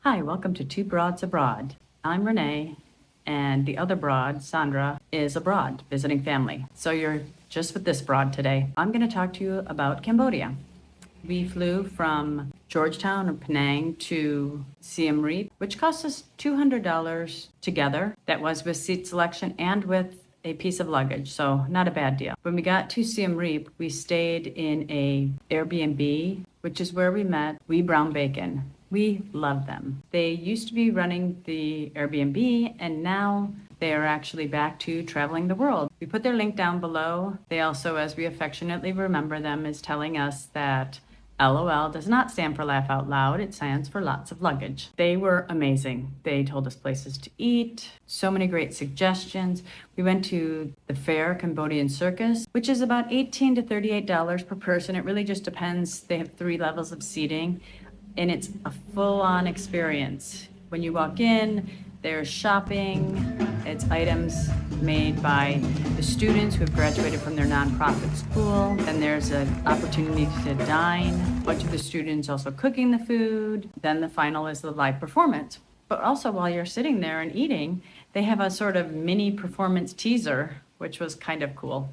Hi, welcome to Two Broads Abroad. I'm Renee, and the other broad, Sandra, is abroad visiting family. So you're just with this broad today. I'm going to talk to you about Cambodia. We flew from Georgetown or Penang to Siem Reap, which cost us $200 together. That was with seat selection and with a piece of luggage, so not a bad deal. When we got to Siem Reap, we stayed in a Airbnb, which is where we met Wee Brown Bacon. We love them. They used to be running the Airbnb, and now they are actually back to traveling the world. We put their link down below. They also, as we affectionately remember them, is telling us that LOL does not stand for laugh out loud. It stands for lots of luggage. They were amazing. They told us places to eat, so many great suggestions. We went to the Fair Cambodian Circus, which is about $18 to $38 per person. It really just depends. They have 3 levels of seating, and it's a full-on experience. When you walk in, there's shopping. It's items made by the students who have graduated from their nonprofit school. Then there's an opportunity to dine. A bunch of the students also cooking the food. Then the final is the live performance. But also while you're sitting there and eating, they have a sort of mini performance teaser, which was kind of cool.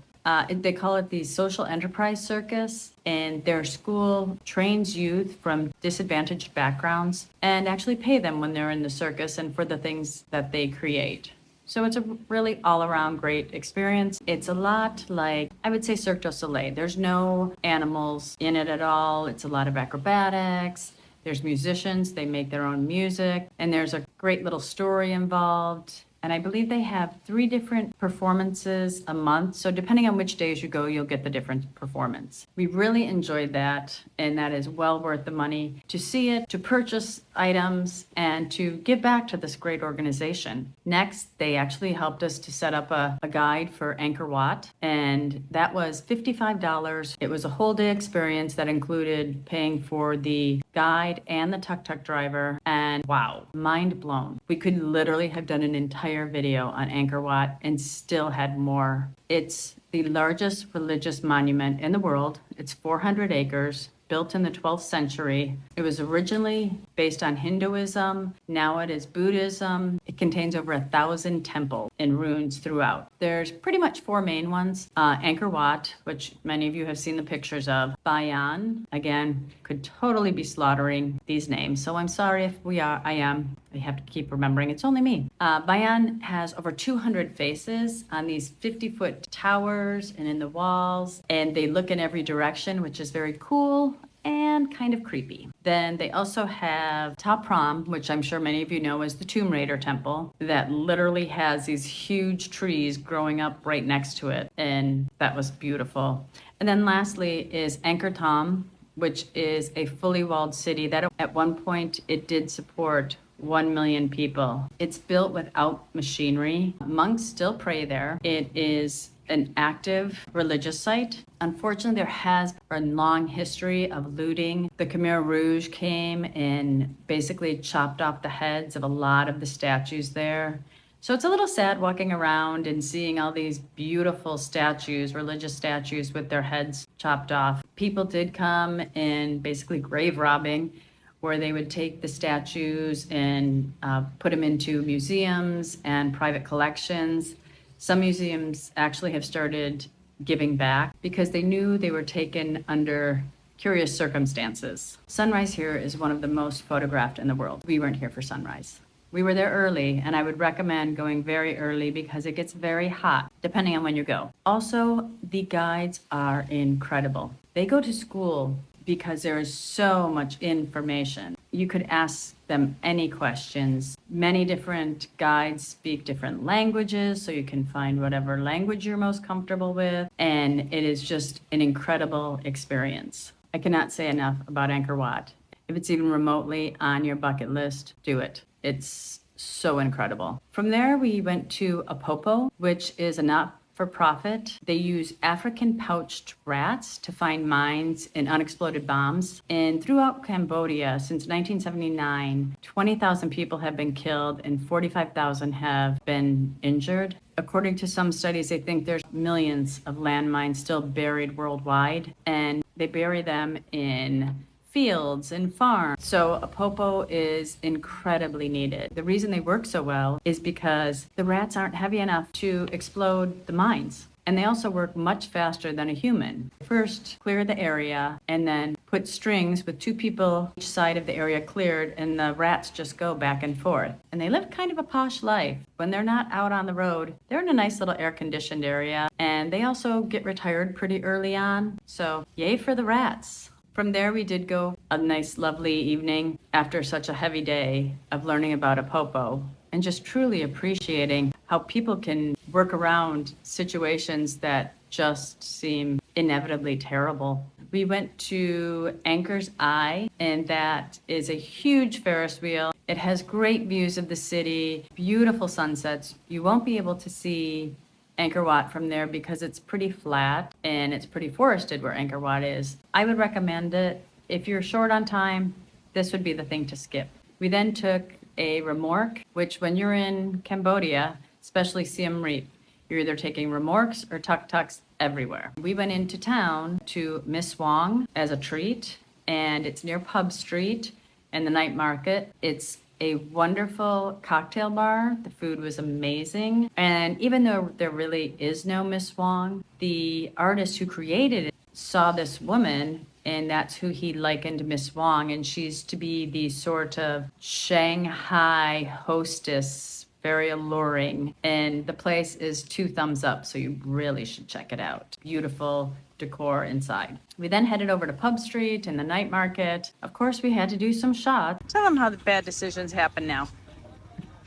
They call it the Social Enterprise Circus, and their school trains youth from disadvantaged backgrounds and actually pay them when they're in the circus and for the things that they create. So it's a really all-around great experience. It's a lot like, I would say, Cirque du Soleil. There's no animals in it at all. It's a lot of acrobatics. There's musicians. They make their own music. And there's a great little story involved. And I believe they have 3 different performances a month. So depending on which days you go, you'll get the different performance. We really enjoyed that, and that is well worth the money to see it, to purchase items, and to give back to this great organization. Next, they actually helped us to set up a guide for Angkor Wat, and that was $55. It was a whole day experience that included paying for the guide and the tuk-tuk driver, and wow, mind blown. We could literally have done an entire video on Angkor Wat and still had more. It's the largest religious monument in the world. It's 400 acres, built in the 12th century. It was originally based on Hinduism. Now it is Buddhism. It contains over 1,000 temples and ruins throughout. There's pretty much 4 main ones. Angkor Wat, which many of you have seen the pictures of. Bayan, again, could totally be slaughtering these names. So I'm sorry if I am. I have to keep remembering it's only me. Bayan has over 200 faces on these 50-foot towers and in the walls, and they look in every direction, which is very cool and kind of creepy. Then they also have Ta Prohm, which I'm sure many of you know is the Tomb Raider temple, that literally has these huge trees growing up right next to it, and that was beautiful. And then lastly is Angkor Thom, which is a fully walled city that at one point it did support 1 million people. It's built without machinery. Monks still pray there. It is an active religious site. Unfortunately, there has a long history of looting. The Khmer Rouge came and basically chopped off the heads of a lot of the statues there. So it's a little sad walking around and seeing all these beautiful statues, religious statues with their heads chopped off. People did come and basically grave robbing, where they would take the statues and put them into museums and private collections. Some museums actually have started giving back because they knew they were taken under curious circumstances. Sunrise here is one of the most photographed in the world. We weren't here for sunrise. We were there early, and I would recommend going very early because it gets very hot, depending on when you go. Also, the guides are incredible. They go to school because there is so much information. You could ask them any questions. Many different guides speak different languages, so you can find whatever language you're most comfortable with, and it is just an incredible experience. I cannot say enough about Angkor Wat. If it's even remotely on your bucket list, do it. It's so incredible. From there, we went to Apopo, which is a not-for-profit. They use African pouched rats to find mines and unexploded bombs. And throughout Cambodia, since 1979, 20,000 people have been killed and 45,000 have been injured. According to some studies, they think there's millions of landmines still buried worldwide, and they bury them in fields and farms. So a popo is incredibly needed. The reason they work so well is because the rats aren't heavy enough to explode the mines. And they also work much faster than a human. First, clear the area and then put strings with 2 people each side of the area cleared, and the rats just go back and forth. And they live kind of a posh life. When they're not out on the road, they're in a nice little air-conditioned area, and they also get retired pretty early on. So yay for the rats. From there, we did go a nice, lovely evening after such a heavy day of learning about a popo and just truly appreciating how people can work around situations that just seem inevitably terrible. We went to Angkor's Eye, and that is a huge Ferris wheel. It has great views of the city, beautiful sunsets. You won't be able to see Angkor Wat from there because it's pretty flat and it's pretty forested where Angkor Wat is. I would recommend it. If you're short on time, this would be the thing to skip. We then took a remorque, which when you're in Cambodia, especially Siem Reap, you're either taking remorques or tuk-tuks everywhere. We went into town to Miss Wong as a treat, and it's near Pub Street and the night market. It's a wonderful cocktail bar. The food was amazing. And even though there really is no Miss Wong, the artist who created it saw this woman, and that's who he likened Miss Wong. And she's to be the sort of Shanghai hostess, very alluring. And the place is 2 thumbs up, so you really should check it out. Beautiful decor inside. We then headed over to Pub Street and the night market. Of course, we had to do some shots. Tell them how the bad decisions happen now.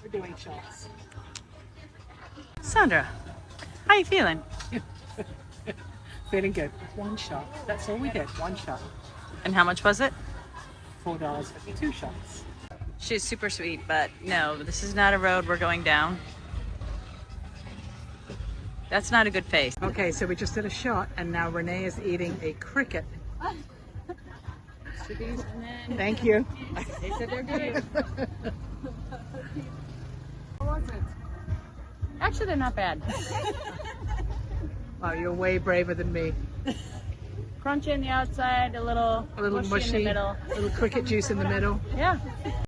We're doing shots. Sandra, how you feeling? Feeling good. 1 shot. That's all we did. 1 shot. And how much was it? $4 for 2 shots. She's super sweet, but no, this is not a road we're going down. That's not a good face. Okay, so we just did a shot, and now Renee is eating a cricket. Thank you. They said they're good. How was it? Actually, they're not bad. Wow, you're way braver than me. Crunchy on the outside, a little mushy in the middle. A little cricket juice in the middle. Yeah.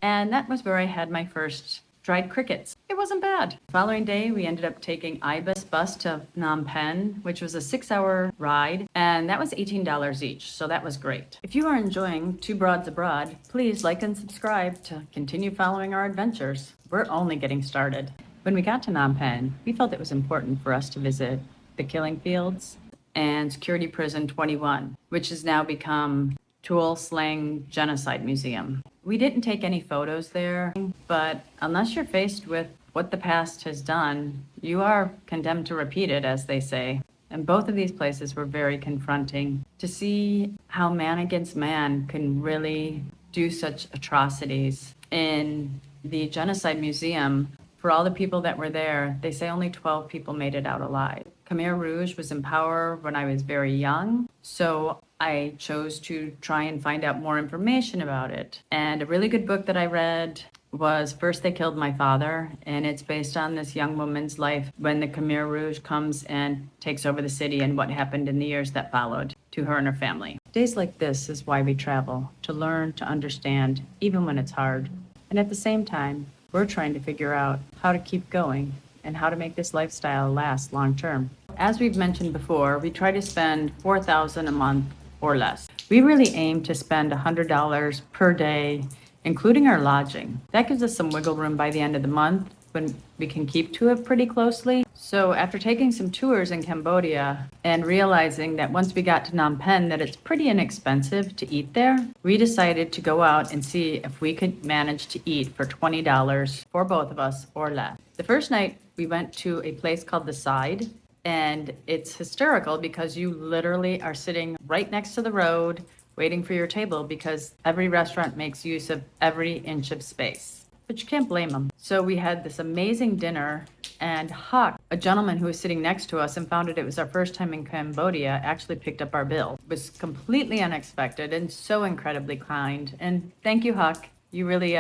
And that was where I had my first dried crickets. It wasn't bad. The following day, we ended up taking Ibis bus to Phnom Penh, which was a 6-hour ride, and that was $18 each, so that was great. If you are enjoying Two Broads Abroad, please like and subscribe to continue following our adventures. We're only getting started. When we got to Phnom Penh, we felt it was important for us to visit the killing fields and Security Prison 21, which has now become Tuol Sleng Genocide Museum. We didn't take any photos there, but unless you're faced with what the past has done, you are condemned to repeat it, as they say. And both of these places were very confronting to see how man against man can really do such atrocities. In the Genocide Museum, for all the people that were there, they say only 12 people made it out alive. Khmer Rouge was in power when I was very young, so I chose to try and find out more information about it. And a really good book that I read was First They Killed My Father, and it's based on this young woman's life when the Khmer Rouge comes and takes over the city and what happened in the years that followed to her and her family. Days like this is why we travel, to learn, to understand, even when it's hard. And at the same time, we're trying to figure out how to keep going and how to make this lifestyle last long term. As we've mentioned before, we try to spend $4,000 a month or less. We really aim to spend $100 per day, including our lodging. That gives us some wiggle room by the end of the month when we can keep to it pretty closely. So after taking some tours in Cambodia and realizing that once we got to Phnom Penh that it's pretty inexpensive to eat there, we decided to go out and see if we could manage to eat for $20 for both of us or less. The first night we went to a place called The Side, and it's hysterical because you literally are sitting right next to the road waiting for your table because every restaurant makes use of every inch of space. But you can't blame them. So we had this amazing dinner, and Huck, a gentleman who was sitting next to us and found out it was our first time in Cambodia, actually picked up our bill. It was completely unexpected and so incredibly kind. And thank you, Huck. You really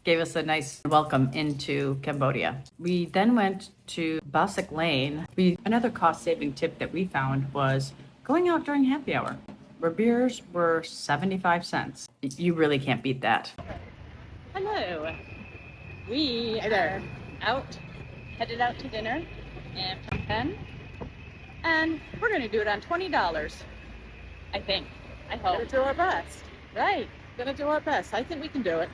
gave us a nice welcome into Cambodia. We then went to Basik Lane. Another cost-saving tip that we found was going out during happy hour. where beers were 75 cents. You really can't beat that. Hello. We are headed out to dinner in Phnom Penh, and we're going to do it on $20. I think. I hope. Gonna do our best. Right. Gonna do our best. I think we can do it.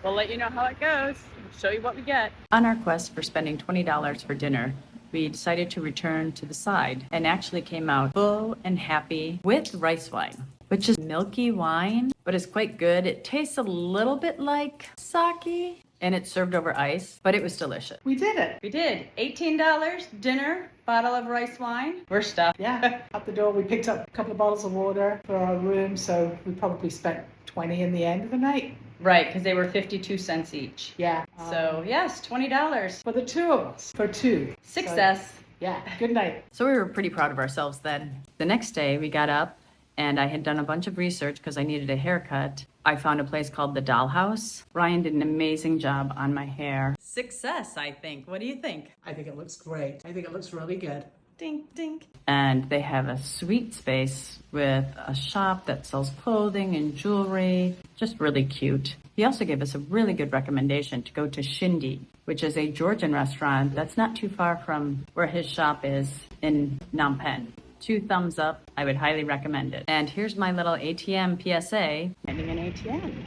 We'll let you know how it goes. We'll show you what we get. On our quest for spending $20 for dinner, we decided to return to the side and actually came out full and happy with rice wine, which is milky wine, but it's quite good. It tastes a little bit like sake, and it's served over ice, but it was delicious. We did it. We did. $18 dinner, bottle of rice wine. We're stuffed. Yeah. At the door, we picked up a couple of bottles of water for our room, so we probably spent 20 in the end of the night. Right, because they were 52 cents each. Yeah. So yes, $20. For the two of us. For two. Success. So, yeah. Good night. So we were pretty proud of ourselves then. The next day we got up and I had done a bunch of research because I needed a haircut. I found a place called the Dollhouse. Ryan did an amazing job on my hair. Success, I think. What do you think? I think it looks great. I think it looks really good. Dink, dink. And they have a sweet space with a shop that sells clothing and jewelry. Just really cute. He also gave us a really good recommendation to go to Shindy, which is a Georgian restaurant that's not too far from where his shop is in Phnom Penh. 2 thumbs up. I would highly recommend it. And here's my little ATM PSA. Finding an ATM.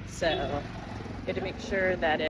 So, got to make sure that